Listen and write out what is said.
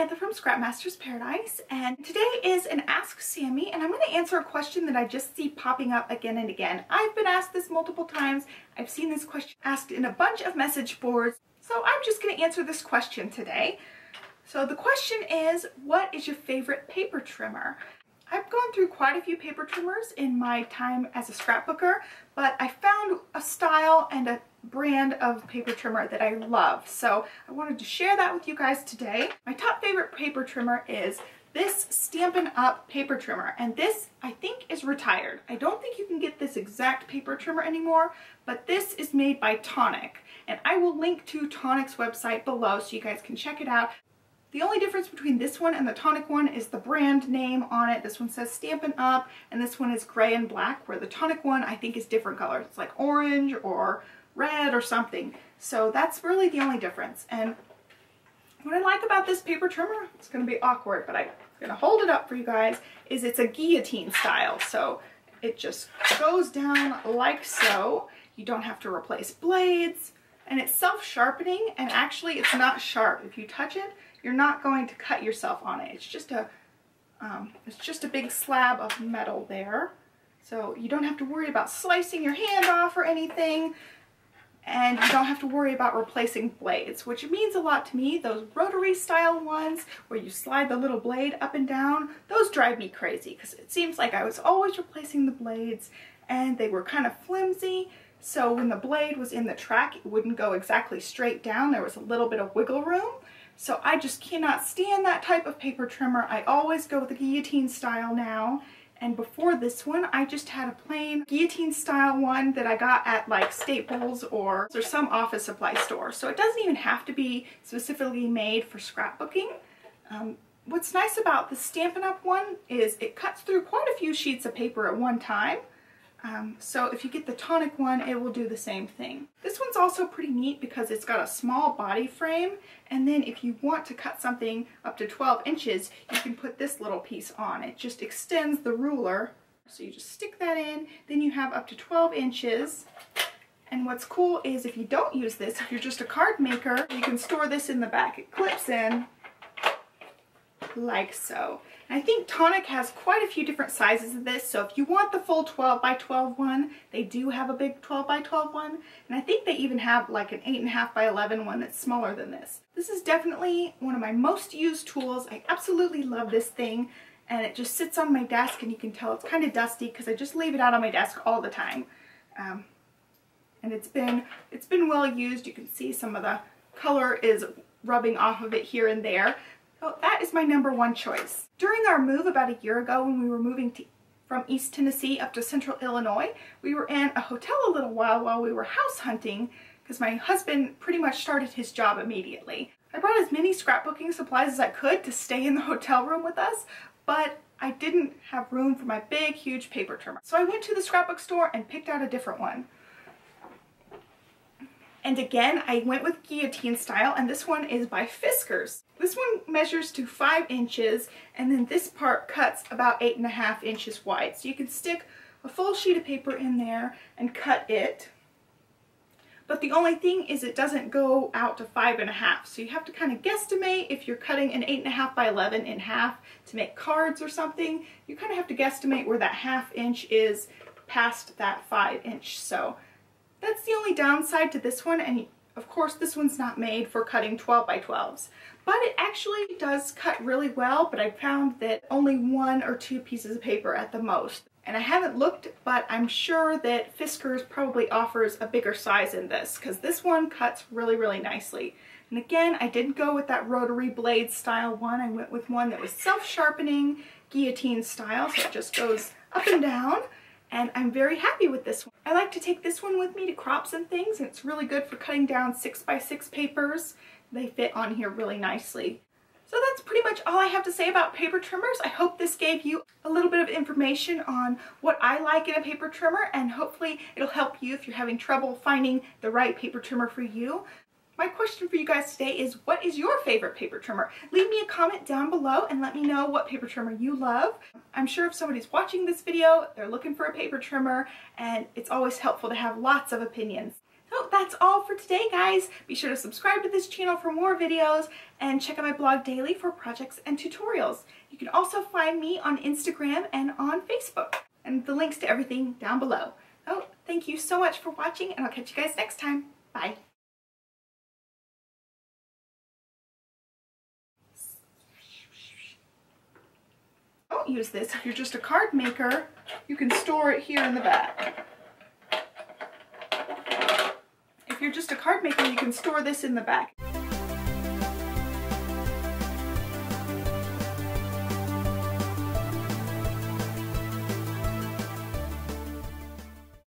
Samantha from Scrapmaster's Paradise, and today is an Ask Sammy, and I'm going to answer a question that I just see popping up again and again. I've been asked this multiple times. I've seen this question asked in a bunch of message boards, so I'm just going to answer this question today. So the question is, what is your favorite paper trimmer? I've gone through quite a few paper trimmers in my time as a scrapbooker, but I found a style and a brand of paper trimmer that I love. So I wanted to share that with you guys today. My top favorite paper trimmer is this Stampin' Up! Paper trimmer, and this I think is retired. I don't think you can get this exact paper trimmer anymore, but this is made by Tonic, and I will link to Tonic's website below so you guys can check it out. The only difference between this one and the Tonic one is the brand name on it. This one says Stampin' Up! And this one is gray and black, where the Tonic one I think is different colors. It's like orange or red or something. So that's really the only difference. And what I like about this paper trimmer, it's going to be awkward, but I'm going to hold it up for you guys, is it's a guillotine style. So it just goes down like so. You don't have to replace blades. And it's self-sharpening, and actually it's not sharp. If you touch it, you're not going to cut yourself on it. It's just a big slab of metal there. So you don't have to worry about slicing your hand off or anything, and you don't have to worry about replacing blades, which means a lot to me. Those rotary style ones where you slide the little blade up and down, those drive me crazy because it seems like I was always replacing the blades and they were kind of flimsy. So when the blade was in the track, it wouldn't go exactly straight down. There was a little bit of wiggle room. So I just cannot stand that type of paper trimmer. I always go with the guillotine style now. And before this one, I just had a plain guillotine style one that I got at like Staples or some office supply store. So it doesn't even have to be specifically made for scrapbooking. What's nice about the Stampin' Up! One is it cuts through quite a few sheets of paper at one time. So if you get the Tonic one, it will do the same thing. This one's also pretty neat because it's got a small body frame, and then if you want to cut something up to 12 inches, you can put this little piece on. It just extends the ruler. So you just stick that in, then you have up to 12 inches. And what's cool is if you don't use this, if you're just a card maker, you can store this in the back. It clips in like so. And I think Tonic has quite a few different sizes of this, so if you want the full 12 by 12 one, they do have a big 12 by 12 one, and I think they even have like an 8.5 by 11 one that's smaller than this. This is definitely one of my most used tools. I absolutely love this thing, and it just sits on my desk, and you can tell it's kind of dusty because I just leave it out on my desk all the time. And it's been well used. You can see some of the color is rubbing off of it here and there. So that is my #1 choice. During our move about a year ago when we were moving from East Tennessee up to Central Illinois, we were in a hotel a little while we were house hunting because my husband pretty much started his job immediately. I brought as many scrapbooking supplies as I could to stay in the hotel room with us, but I didn't have room for my big, huge paper trimmer. So I went to the scrapbook store and picked out a different one. And again, I went with guillotine style, and this one is by Fiskars. This one measures to 5 inches, and then this part cuts about 8.5 inches wide. So you can stick a full sheet of paper in there and cut it. But the only thing is it doesn't go out to 5.5. So you have to kind of guesstimate if you're cutting an 8.5 by 11 in half to make cards or something. You kind of have to guesstimate where that 1/2 inch is past that 5 inch. So that's the only downside to this one, and of course this one's not made for cutting 12 by 12s. But it actually does cut really well, but I found that only 1 or 2 pieces of paper at the most. And I haven't looked, but I'm sure that Fiskars probably offers a bigger size in this, because this one cuts really, really nicely. And again, I didn't go with that rotary blade style one. I went with one that was self-sharpening, guillotine style, so it just goes up and down. And I'm very happy with this one. I like to take this one with me to crops and things, and it's really good for cutting down 6 by 6 papers. They fit on here really nicely. So that's pretty much all I have to say about paper trimmers. I hope this gave you a little bit of information on what I like in a paper trimmer, and hopefully it'll help you if you're having trouble finding the right paper trimmer for you. My question for you guys today is, what is your favorite paper trimmer? Leave me a comment down below and let me know what paper trimmer you love. I'm sure if somebody's watching this video, they're looking for a paper trimmer, and it's always helpful to have lots of opinions. So that's all for today, guys. Be sure to subscribe to this channel for more videos and check out my blog daily for projects and tutorials. You can also find me on Instagram and on Facebook, and the links to everything down below. Oh, thank you so much for watching, and I'll catch you guys next time. Bye. Don't use this. If you're just a card maker, you can store it here in the back. If you're just a card maker, you can store this in the back.